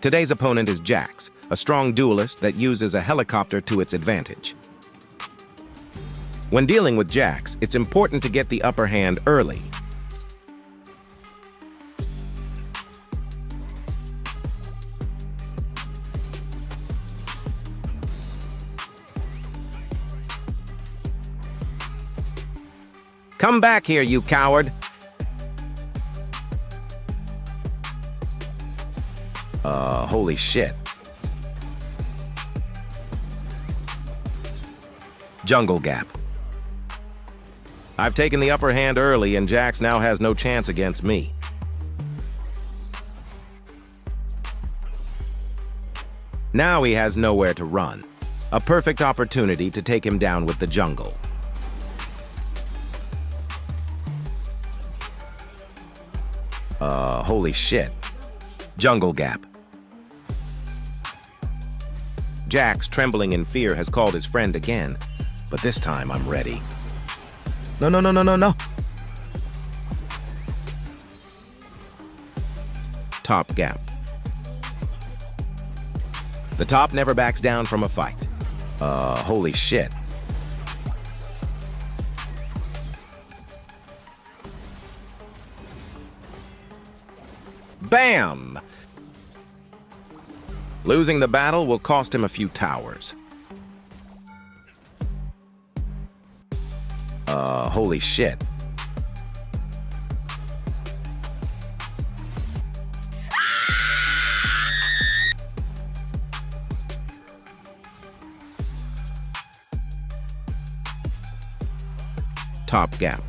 Today's opponent is Jax, a strong duelist that uses a helicopter to its advantage. When dealing with Jax, it's important to get the upper hand early. Come back here, you coward! Holy shit. Jungle gap. I've taken the upper hand early and Jax now has no chance against me. Now he has nowhere to run. A perfect opportunity to take him down with the jungle. Holy shit. Jungle gap. Jax, trembling in fear, has called his friend again, but this time I'm ready. No, no, no, no, no, no. Top gap. The top never backs down from a fight. Holy shit. Bam! Losing the battle will cost him a few towers. Holy shit. Top gap.